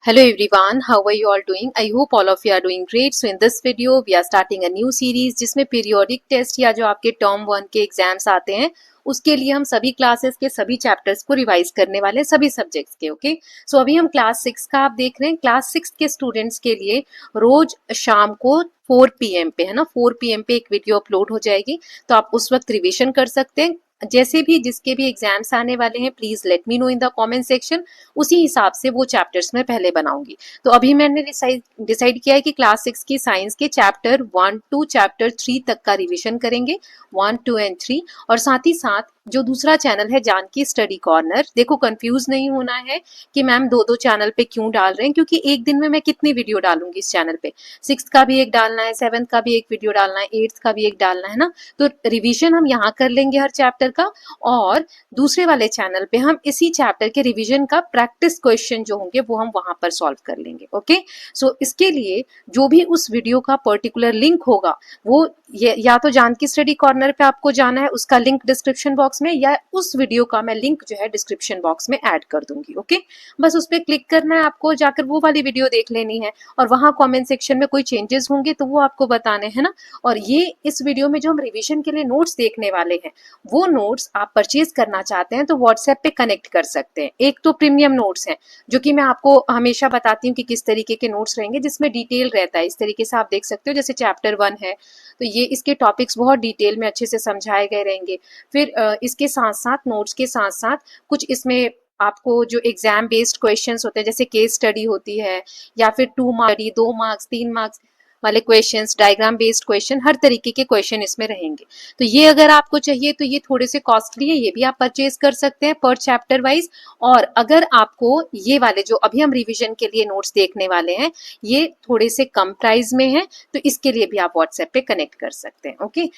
Hello everyone, how are you all doing? I hope all of you are doing great. So in this video we are starting a new series जिसमें periodic test या जो आपके term 1 के exams आते हैं उसके लिए हम सभी क्लासेस के सभी चैप्टर्स को रिवाइज करने वाले हैं, सभी सब्जेक्ट्स के। ओके, सो अभी हम क्लास 6 का आप देख रहे हैं। क्लास 6 के स्टूडेंट्स के लिए रोज शाम को 4 PM पे, है ना, 4 PM पे एक वीडियो अपलोड हो जाएगी, तो आप उस वक्त रिविजन कर सकते हैं। जैसे भी जिसके भी एग्जाम्स आने वाले हैं please let me know in the comment section, उसी हिसाब से वो चैप्टर्स मैं पहले बनाऊंगी। तो अभी मैंने डिसाइड किया है कि क्लास 6 की साइंस के चैप्टर 1 टू चैप्टर 3 तक का रिवीजन करेंगे, 1, 2 एंड 3। और साथ ही साथ जो दूसरा चैनल है जानकी स्टडी कॉर्नर, देखो कंफ्यूज नहीं होना है कि मैम दो दो चैनल पे क्यों डाल रहे हैं, क्योंकि एक दिन में मैं कितनी वीडियो डालूंगी इस चैनल पे। 6th का भी एक डालना है, 7th का भी एक वीडियो डालना है, 8th का भी एक डालना है ना। तो रिवीजन हम यहाँ कर लेंगे हर चैप्टर का, और दूसरे वाले चैनल पे हम इसी चैप्टर के रिवीजन का प्रैक्टिस क्वेश्चन जो होंगे वो हम वहां पर सॉल्व कर लेंगे। ओके, सो इसके लिए जो भी उस वीडियो का पर्टिकुलर लिंक होगा वो या तो जानकी स्टडी कॉर्नर पे आपको जाना है, उसका लिंक डिस्क्रिप्शन बॉक्स में, या उस वीडियो का मैं लिंक जो है डिस्क्रिप्शन बॉक्स में ऐड कर दूंगी। ओके, बस उस पर क्लिक करना है आपको, जाकर वो वाली वीडियो देख लेनी है, और वहां कमेंट सेक्शन में कोई चेंजेस होंगे तो वो आपको बताने हैं ना। और ये इस वीडियो में जो हम रिवीजन के लिए नोट्स देखने वाले हैं, वो नोट्स आप परचेज करना चाहते हैं तो व्हाट्सएप पे कनेक्ट कर सकते हैं। एक तो प्रीमियम नोट्स हैं जो कि मैं आपको हमेशा बताती हूँ कि किस तरीके के नोट्स रहेंगे, जिसमें डिटेल रहता है। इस तरीके से आप देख सकते हो, जैसे चैप्टर 1 है तो ये इसके टॉपिक्स बहुत डिटेल में अच्छे से समझाए गए रहेंगे। फिर इसके साथ साथ नोट्स के साथ साथ कुछ इसमें आपको जो एग्जाम बेस्ड क्वेश्चंस होते हैं, जैसे केस स्टडी होती है, या फिर 2 मार्क्स, 2 मार्क्स, 3 मार्क्स वाले क्वेश्चंस, डायग्राम बेस्ड क्वेश्चन, हर तरीके के क्वेश्चन इसमें रहेंगे। तो ये अगर आपको चाहिए तो ये थोड़े से कॉस्टली है, ये भी आप परचेज कर सकते हैं पर चैप्टर वाइज। और अगर आपको ये वाले जो अभी हम रिवीजन के लिए नोट्स देखने वाले हैं ये थोड़े से कम प्राइस में है, तो इसके लिए भी आप व्हाट्सएप पे कनेक्ट कर सकते हैं। ओके,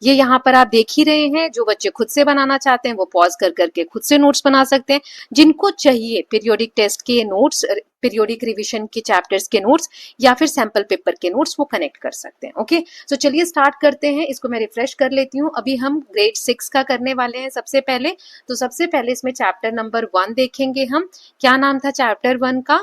ये यहाँ पर आप देख ही रहे हैं, जो बच्चे खुद से बनाना चाहते हैं वो पॉज कर करके खुद से नोट्स बना सकते हैं। जिनको चाहिए पीरियोडिक टेस्ट के नोट्स, पीरियोडिक रिवीजन के चैप्टर्स के नोट्स, या फिर सैंपल पेपर के नोट्स, वो कनेक्ट कर सकते हैं। ओके, सो चलिए स्टार्ट करते हैं। इसको मैं रिफ्रेश कर लेती हूँ। अभी हम ग्रेड 6 का करने वाले हैं सबसे पहले। तो सबसे पहले इसमें चैप्टर नंबर 1 देखेंगे हम। क्या नाम था चैप्टर 1 का?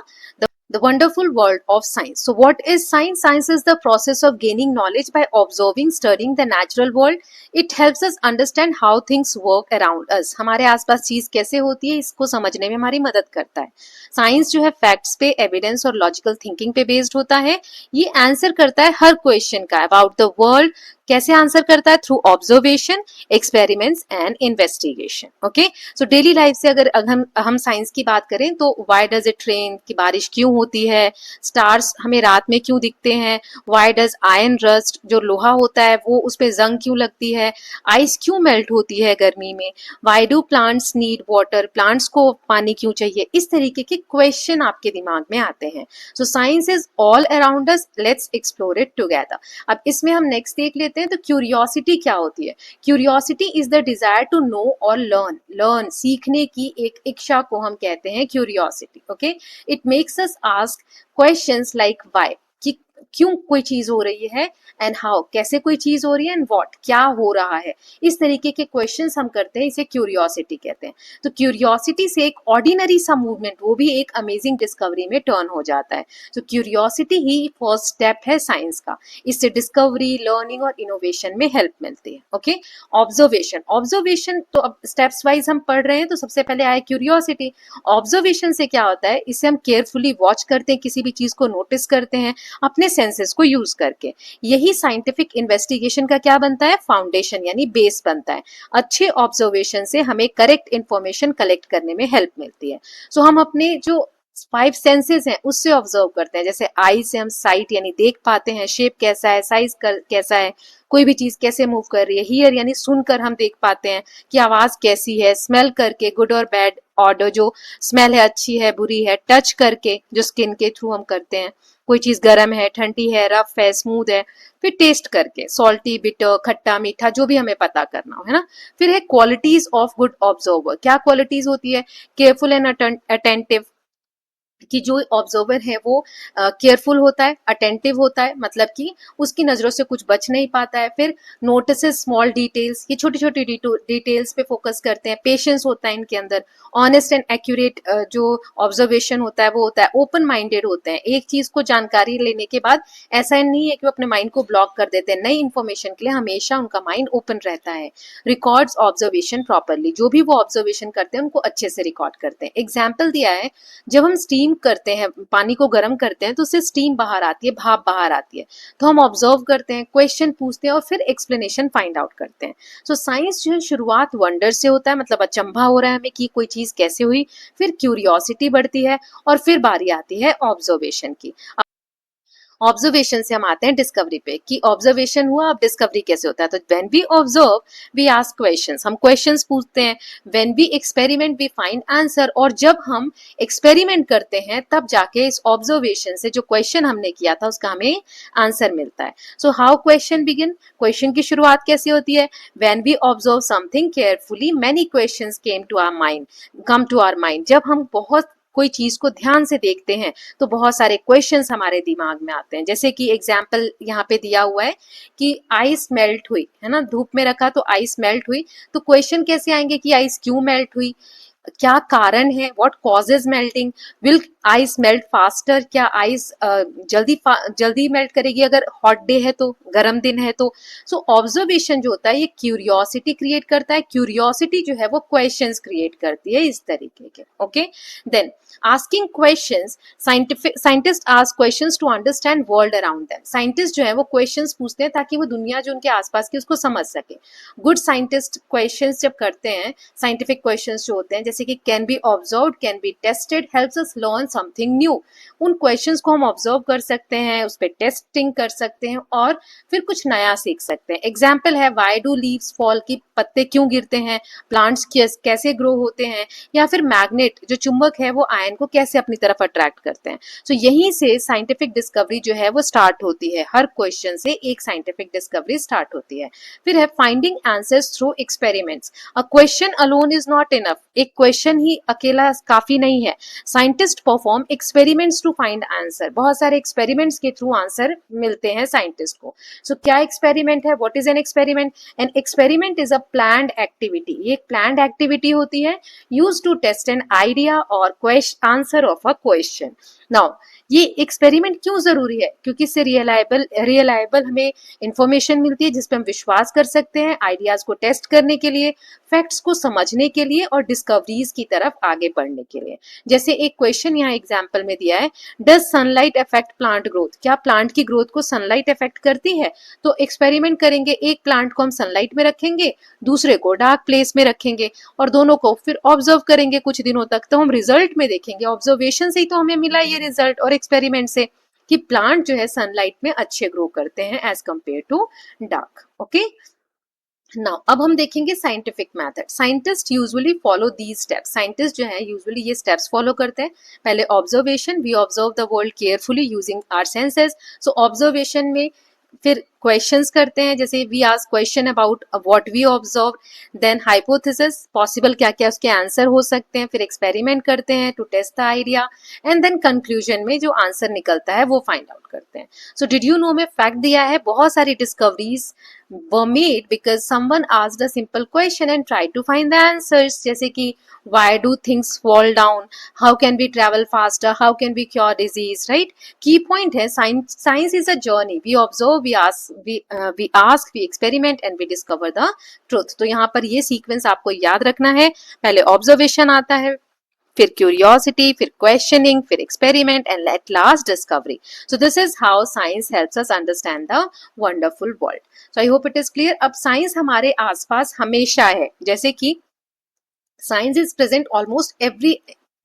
The wonderful world of science. So what is science? Science is the process of gaining knowledge by observing, studying the natural world. It helps us understand how things work around us. हमारे आसपास चीज कैसे होती है इसको समझने में हमारी मदद करता है। साइंस जो है फैक्ट्स पे, एविडेंस और लॉजिकल थिंकिंग पे बेस्ड होता है। ये आंसर करता है हर क्वेश्चन का अबाउट द वर्ल्ड। कैसे आंसर करता है? Through observation, experiments and investigation. Okay, so daily life से अगर हम साइंस की बात करें तो व्हाई डज इट रेन, की बारिश क्यों होती है, स्टार्स हमें रात में क्यों दिखते हैं, व्हाई डज आयरन रस्ट, जो लोहा होता है वो उस पे जंग क्यों लगती है, आइस क्यों मेल्ट होती है गर्मी में, why do plants need water, plants को पानी क्यों चाहिए। इस तरीके के क्वेश्चन आपके दिमाग में आते हैं। So science is all around us, let's explore it together. अब इसमें हम नेक्स्ट देख लेते हैं तो क्यूरियोसिटी क्या होती है। Curiosity is the desire to know और लर्न, सीखने की एक इच्छा को हम कहते हैं curiosity. Okay, it makes us ask questions like why, कि क्यों कोई चीज हो रही है, एंड हाउ, कैसे कोई चीज हो रही है, एंड व्हाट, क्या हो रहा है। इस तरीके के क्वेश्चंस हम करते हैं, इसे क्यूरियोसिटी कहते हैं। तो क्यूरियोसिटी से एक ऑर्डिनरी सा मूवमेंट, वो भी एक अमेजिंग डिस्कवरी में टर्न हो जाता है। तो क्यूरियोसिटी ही फर्स्ट स्टेप है साइंस का। इससे डिस्कवरी, लर्निंग और इनोवेशन में हेल्प मिलती है। ओके, ऑब्जर्वेशन तो अब स्टेप्स वाइज हम पढ़ रहे हैं। तो सबसे पहले आए क्यूरियोसिटी। ऑब्जर्वेशन से क्या होता है, इसे हम केयरफुली वॉच करते हैं, किसी भी चीज को नोटिस करते हैं अपने सेंसेस को यूज करके। यही साइंटिफिक इन्वेस्टिगेशन का क्या बनता है? फाउंडेशन यानी बेस बनता है। अच्छे ऑब्जर्वेशन से हमें करेक्ट इंफॉर्मेशन कलेक्ट करने में हेल्प मिलती है। सो हम अपने जो 5 सेंसेस हैं उससे ऑब्जर्व करते हैं। जैसे आई से हम साइट यानी देख पाते हैं, शेप कैसा है, साइज कैसा है, कोई भी चीज कैसे मूव कर रही है। हियर यानी सुनकर हम देख पाते हैं कि आवाज कैसी है। स्मेल करके, गुड और बैड ऑर्डर, जो स्मेल है अच्छी है बुरी है। टच करके, जो स्किन के थ्रू हम करते हैं, कोई चीज गर्म है, ठंडी है, रफ है, स्मूथ है। फिर टेस्ट करके, सॉल्टी, बिटर, खट्टा, मीठा, जो भी हमें पता करना हो, है ना। फिर है क्वालिटीज ऑफ गुड ऑब्जर्वर। क्या क्वालिटीज होती है? केयरफुल एंड अटेंटिव, कि जो ऑब्जर्वर है वो केयरफुल होता है, अटेंटिव होता है, मतलब कि उसकी नज़रों से कुछ बच नहीं पाता है। फिर नोटिसेस स्मॉल डिटेल्स, ये छोटी छोटी डिटेल्स पे फोकस करते हैं। पेशेंस होता है इनके अंदर। ऑनेस्ट एंड एक्यूरेट जो ऑब्जर्वेशन होता है वो होता है। ओपन माइंडेड होते हैं, एक चीज को जानकारी लेने के बाद ऐसा नहीं है कि वो अपने माइंड को ब्लॉक कर देते हैं, नई इन्फॉर्मेशन के लिए हमेशा उनका माइंड ओपन रहता है। रिकॉर्ड्स ऑब्जर्वेशन प्रॉपरली, जो भी वो ऑब्जर्वेशन करते हैं उनको अच्छे से रिकॉर्ड करते हैं। एग्जाम्पल दिया है, जब हम स्टीम करते हैं, पानी को गर्म करते हैं तो उससे स्टीम बाहर आती है, भाप बाहर आती है, तो हम ऑब्जर्व करते हैं, क्वेश्चन पूछते हैं और फिर एक्सप्लेनेशन फाइंड आउट करते हैं। सो साइंस जो है शुरुआत वंडर से होता है, मतलब अचंभा हो रहा है हमें कि कोई चीज कैसे हुई, फिर क्यूरियोसिटी बढ़ती है और फिर बारी आती है ऑब्जर्वेशन की। ऑब्जर्वेशन से हम आते हैं डिस्कवरी पे कि ऑब्जर्वेशन हुआ, अब डिस्कवरी कैसे होता है। तो when we observe we ask questions, हम क्वेश्चंस पूछते हैं। When we experiment we find answer, और जब हम एक्सपेरिमेंट करते हैं तब जाके इस ऑब्जर्वेशन से जो क्वेश्चन हमने किया था उसका हमें आंसर मिलता है। So how question begin, question की शुरुआत कैसे होती है। When we observe something carefully many questions came to our mind, come to our mind. जब हम बहुत कोई चीज को ध्यान से देखते हैं तो बहुत सारे क्वेश्चंस हमारे दिमाग में आते हैं। जैसे कि एग्जाम्पल यहाँ पे दिया हुआ है कि आइस मेल्ट हुई, है ना, धूप में रखा तो आइस मेल्ट हुई, तो क्वेश्चन कैसे आएंगे कि आइस क्यों मेल्ट हुई, क्या कारण है, what causes melting, will ice melt faster, क्या आइस जल्दी मेल्ट करेगी अगर हॉट डे है तो, गर्म दिन है तो। सो ऑब्जर्वेशन जो होता है ये क्यूरियोसिटी क्रिएट करता है, क्यूरियोसिटी जो है वो क्वेश्चंस क्रिएट करती है इस तरीके के। Okay, then asking questions, scientist ask questions to understand world around them. Scientist जो है वो क्वेश्चंस पूछते हैं ताकि वो दुनिया जो उनके आसपास की उसको समझ सके। गुड साइंटिस्ट क्वेश्चंस जब करते हैं, साइंटिफिक क्वेश्चंस जो होते हैं जैसे कि can be observed, can be tested, helps us learn something new. उन क्वेश्चंस को हम ऑब्जर्व कर सकते हैं, उस पर टेस्टिंग कर सकते हैं और फिर कुछ नया सीख सकते हैं। एग्जाम्पल है व्हाई डू लीव्स फॉल, की पत्ते क्यों गिरते हैं, प्लांट्स कैसे ग्रो होते हैं, या फिर मैग्नेट जो चुंबक है वो आयन को कैसे अपनी तरफ अट्रैक्ट करते हैं। सो यहीं से साइंटिफिक डिस्कवरी जो है वो स्टार्ट होती है, हर क्वेश्चन से एक साइंटिफिक डिस्कवरी स्टार्ट होती है। फिर है finding answers through experiments. A question alone is not enough, एक क्वेश्चन ही अकेला काफी नहीं है। Scientist perform experiments to find answer, बहुत सारे एक्सपेरिमेंट्स के थ्रू आंसर मिलते हैं साइंटिस्ट को। सो क्या एक्सपेरिमेंट है, what is an experiment. An experiment is a planned activity, ये एक प्लान्ड एक्टिविटी होती है, use to test an idea और answer of a question. Now ये एक्सपेरिमेंट क्यों जरूरी है, क्योंकि इससे रियलाइबल हमें इंफॉर्मेशन मिलती है जिसपे हम विश्वास कर सकते हैं, आइडियाज को टेस्ट करने के लिए, फैक्ट्स को समझने के लिए और डिस्कवरीज की तरफ आगे बढ़ने के लिए। जैसे एक क्वेश्चन यहाँ एग्जाम्पल में दिया है, does sunlight affect plant growth, क्या प्लांट की ग्रोथ को सनलाइट अफेक्ट करती है। तो एक्सपेरिमेंट करेंगे, एक प्लांट को हम सनलाइट में रखेंगे, दूसरे को डार्क प्लेस में रखेंगे और दोनों को फिर ऑब्जर्व करेंगे कुछ दिनों तक, तो हम रिजल्ट में देखेंगे, ऑब्जर्वेशन से ही तो हमें मिला ये रिजल्ट और एक्सपेरिमेंट से, कि प्लांट जो है सनलाइट में अच्छे ग्रो करते हैं as compared to dark. Okay, now अब हम देखेंगे scientific method. Scientist usually follow these steps, scientist जो है यूजुअली ये स्टेप्स फॉलो करते हैं। पहले observation, we observe the world carefully using our senses. So observation में फिर क्वेश्चंस करते हैं, जैसे we ask question about what we observe, then hypothesis, possible क्या क्या उसके आंसर हो सकते हैं, फिर एक्सपेरिमेंट करते हैं to test the idea, and then conclusion में जो आंसर निकलता है वो फाइंड आउट करते हैं। सो डिड यू नो में फैक्ट दिया है, बहुत सारी discoveries were made because someone asked a simple question and tried to find the answers, जैसे कि why do things fall down, how can we travel faster, how can we cure disease, right? Key point है, science is a journey, we observe, we ask, we experiment and we discover the truth। तो यहाँ पर ये sequence आपको याद रखना है, पहले ऑब्जर्वेशन आता है, फिर क्यूरियोसिटी, फिर क्वेश्चनिंग, फिर experiment and at last discovery. So this is how science helps us understand the wonderful world. So I hope it is clear. अब साइंस हमारे आसपास हमेशा है, जैसे कि science is present almost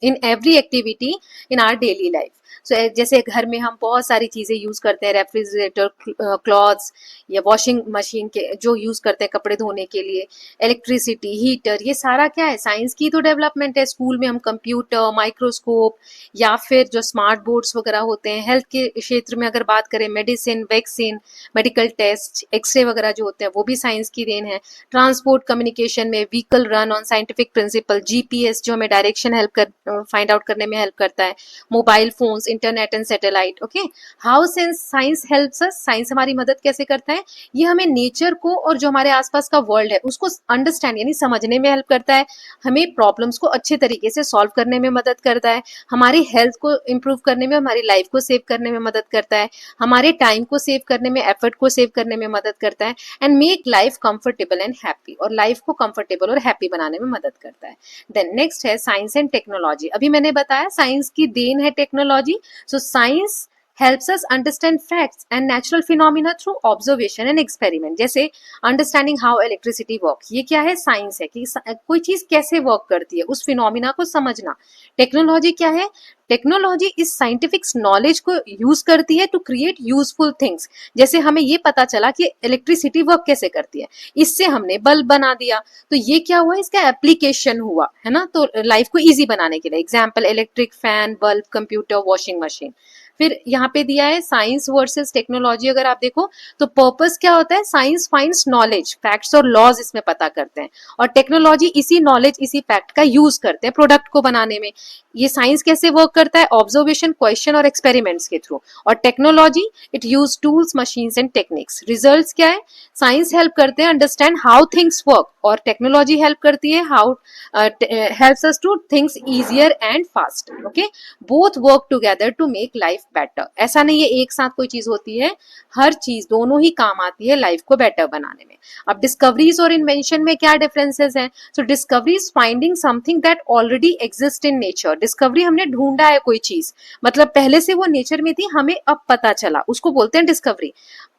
in every activity in our daily life. So जैसे घर में हम बहुत सारी चीजें यूज करते हैं, रेफ्रिजरेटर, क्लॉथ्स या वॉशिंग मशीन के जो यूज करते हैं कपड़े धोने के लिए, इलेक्ट्रिसिटी, हीटर, ये सारा क्या है, साइंस की तो डेवलपमेंट है। स्कूल में हम कंप्यूटर, माइक्रोस्कोप या फिर जो स्मार्ट बोर्ड्स वगैरह होते हैं, हेल्थ के क्षेत्र में अगर बात करें, medicine, vaccine, medical test, X ray वगैरह जो होते हैं वो भी साइंस की देन है। ट्रांसपोर्ट कम्युनिकेशन में vehicle run on scientific principle, GPS जो हमें डायरेक्शन हेल्प फाइंड आउट करने में हेल्प करता है, mobile phones, internet and satellite. Okay, how science helps us, science हमारी मदद कैसे करता है, ये हमें नेचर को और जो हमारे आसपास का वर्ल्ड है उसको अंडरस्टैंड यानी समझने में हेल्प करता है, हमें प्रॉब्लम्स को अच्छे तरीके से सॉल्व करने में मदद करता है, हमारी हेल्थ को इंप्रूव करने में, हमारी लाइफ को सेव करने में मदद करता है, हमारे टाइम को सेव करने में, एफर्ट को सेव करने में मदद करता है, and make life comfortable and happy, और लाइफ को कंफर्टेबल और हैप्पी बनाने में मदद करता है। देन नेक्स्ट है साइंस एंड टेक्नोलॉजी। अभी मैंने बताया साइंस की देन है technology. So science helps us understand facts and natural phenomena through observation and experiment। जैसे understanding how electricity works, ये क्या है, साइंस है कि कोई चीज कैसे वर्क करती है, उस फिनोमिना को समझना। टेक्नोलॉजी क्या है, टेक्नोलॉजी इस साइंटिफिक नॉलेज को यूज करती है टू क्रिएट यूजफुल थिंग्स। जैसे हमें ये पता चला कि इलेक्ट्रिसिटी वर्क कैसे करती है, इससे हमने बल्ब बना दिया, तो ये क्या हुआ, इसका एप्लीकेशन हुआ है ना, तो लाइफ को इजी बनाने के लिए। Example electric fan, bulb, computer, washing machine. फिर यहाँ पे दिया है साइंस वर्सेस टेक्नोलॉजी। अगर आप देखो तो पर्पस क्या होता है, साइंस फाइंड्स नॉलेज, फैक्ट्स और लॉज इसमें पता करते हैं, और टेक्नोलॉजी इसी नॉलेज, इसी फैक्ट का यूज करते हैं प्रोडक्ट को बनाने में। ये साइंस कैसे वर्क करता है, ऑब्जर्वेशन, क्वेश्चन और एक्सपेरिमेंट्स के थ्रू, और technology it use tools, machines and techniques. Results क्या है, साइंस हेल्प करते हैं अंडरस्टैंड हाउ थिंग्स वर्क, और टेक्नोलॉजी हेल्प करती है how helps us to things easier and fast. Okay, both work together to make life better. ऐसा नहीं है एक साथ कोई चीज होती है, हर चीज दोनों ही काम आती है लाइफ को बेटर बनाने में। अब डिस्कवरीज और इन्वेंशन में क्या डिफरेंसेस हैं, so discovery is finding something that already exist in nature. Discovery हमने ढूंढा है कोई चीज, मतलब पहले से वो नेचर में थी, हमें अब पता चला, उसको बोलते हैं डिस्कवरी।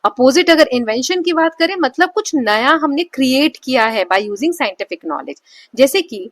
अपोजिट अगर इन्वेंशन की बात करें, मतलब कुछ नया हमने क्रिएट किया है बाय यूजिंग साइंटिफिक नॉलेज। जैसे कि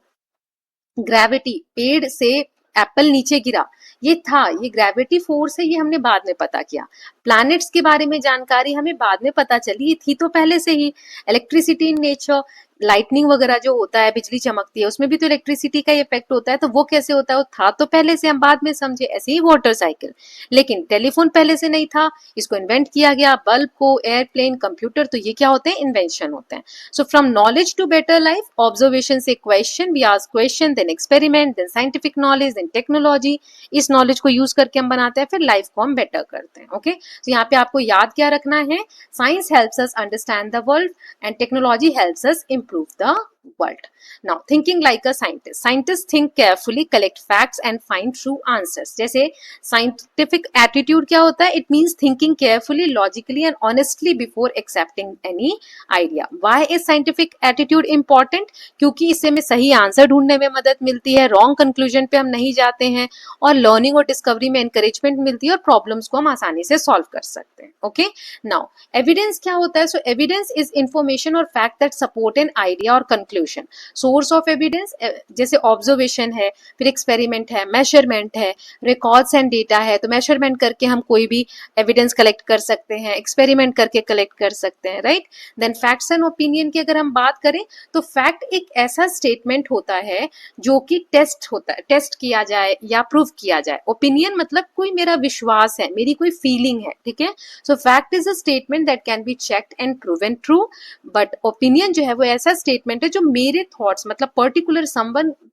ग्रेविटी, पेड़ से एप्पल नीचे गिरा, ये था, ये ग्रेविटी फोर्स है, ये हमने बाद में पता किया। प्लैनेट्स के बारे में जानकारी हमें बाद में पता चली, ये थी तो पहले से ही। इलेक्ट्रिसिटी इन नेचर, लाइटनिंग वगैरह जो होता है, बिजली चमकती है, उसमें भी तो इलेक्ट्रिसिटी का इफेक्ट होता है, तो वो कैसे होता है, वो था तो पहले से, हम बाद में समझे। ऐसे ही वाटर साइकिल, लेकिन टेलीफोन पहले से नहीं था, इसको इन्वेंट किया गया, बल्ब को, एयरप्लेन, कंप्यूटर, तो ये क्या होते हैं, इन्वेंशन होते हैं। So from knowledge to better life, observation से question, we ask question, then experiment, then scientific knowledge, then technology. इस नॉलेज को यूज करके हम बनाते हैं, फिर लाइफ को हम बेटर करते हैं। ओके, तो यहाँ पे आपको याद क्या रखना है, science helps us understand the world and technology helps us improve the world. Now, thinking like a scientist. Scientists think carefully, collect facts and find true answers. जैसे scientific attitude क्या होता है? It means thinking carefully, logically and honestly before accepting any idea. Why is scientific attitude important? क्योंकि इससे हमें सही answer ढूंढने में मदद मिलती है, रॉन्ग कंक्लूजन पे हम नहीं जाते हैं, और लर्निंग और डिस्कवरी में encouragement मिलती है, और प्रॉब्लम्स को हम आसानी से सॉल्व कर सकते हैं। ओके, नाउ एविडेंस क्या होता है? सो एविडेंस इज इंफॉर्मेशन और fact that support an idea और कंक्लूजन। सोर्स ऑफ एविडेंस जैसे ऑब्जर्वेशन है, फिर एक्सपेरिमेंट है, मेजरमेंट है, रिकॉर्ड्स एंड डेटा है, तो मेजरमेंट करके हम कोई भी एविडेंस कलेक्ट कर सकते हैं, एक्सपेरिमेंट करके कलेक्ट कर सकते हैं, right. Then facts and opinion की अगर हम बात करें, तो फैक्ट एक ऐसा स्टेटमेंट होता है जो कि टेस्ट होता है, टेस्ट किया जाए या प्रूव किया जाए। ओपिनियन मतलब कोई मेरा विश्वास है, मेरी कोई फीलिंग है, ठीक है। सो fact is a statement that can be checked and proven true, but opinion जो है वो ऐसा स्टेटमेंट है जो मेरे थॉट्स, मतलब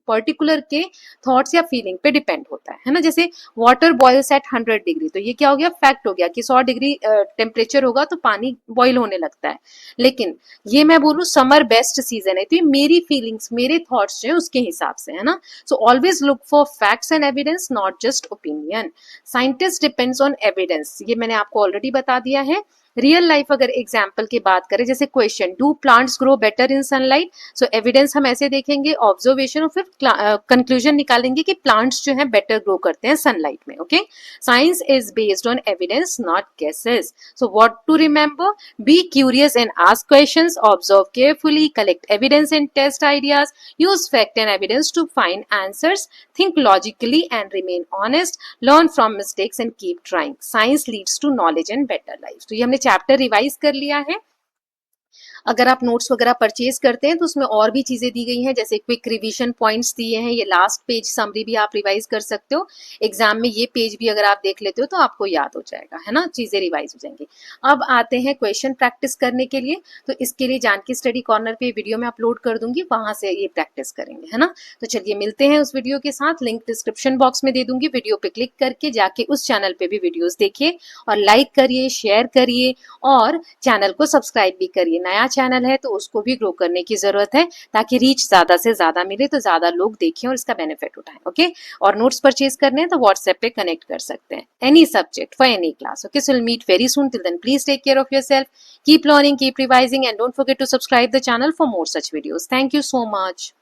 पर्टिकुलर के थॉट्स या फीलिंग पे डिपेंड होता है ना। जैसे वाटर बॉइल्स एट 100 डिग्री, तो ये क्या हो गया, फैक्ट हो गया कि 100 डिग्री टेम्परेचर होगा तो पानी बॉईल होने लगता है। लेकिन ये मैं बोलूँ समर बेस्ट सीजन है, तो ये मेरी फीलिंग्स, मेरे थॉट्स जो है उसके हिसाब से है ना। So always look for facts and evidence, not just opinion. Scientist depends on evidence, ये मैंने आपको ऑलरेडी बता दिया है। रियल लाइफ अगर एग्जाम्पल की बात करें, जैसे question, do plants grow better in sunlight, so evidence हम ऐसे देखेंगे, ऑब्जर्वेशन, और फिर कंक्लूजन निकालेंगे कि प्लांट्स जो है बेटर ग्रो करते हैं सनलाइट में। Okay, science is based on evidence, not guesses. So what to remember, be curious and ask questions, observe carefully, collect evidence and test ideas, use fact and evidence to find answers, think logically and remain honest, learn from mistakes and keep trying. Science leads to knowledge and better life. तो ये हमने chapter revise कर लिया है। अगर आप notes वगैरह purchase करते हैं तो उसमें और भी चीजें दी गई हैं, जैसे क्विक रिवीजन पॉइंट्स दिए हैं, ये लास्ट पेज समरी भी आप रिवाइज कर सकते हो। एग्जाम में ये पेज भी अगर आप देख लेते हो तो आपको याद हो जाएगा, है ना, चीजें रिवाइज हो जाएंगी। अब आते हैं क्वेश्चन प्रैक्टिस करने के लिए। तो इसके लिए जानकी स्टडी कॉर्नर पे वीडियो में अपलोड कर दूंगी, वहां से ये प्रैक्टिस करेंगे, है ना। तो चलिए मिलते हैं उस वीडियो के साथ, लिंक डिस्क्रिप्शन बॉक्स में दे दूंगी, वीडियो पे क्लिक करके जाके उस चैनल पे भी वीडियोस देखिए और लाइक करिए, शेयर करिए और चैनल को सब्सक्राइब भी करिए। नया चैनल है तो उसको भी ग्रो करने की जरूरत है, ताकि रीच ज्यादा से ज्यादा मिले, तो ज्यादा लोग देखें और इसका बेनिफिट उठाएं। ओके, और नोट्स परचेज करने हैं तो व्हाट्सएप पे कनेक्ट कर सकते हैं, any subject for any class. Okay, so will meet very soon, till then please take care of yourself, keep learning, keep revising, and don't forget to subscribe the channel for more such videos. Thank you so much.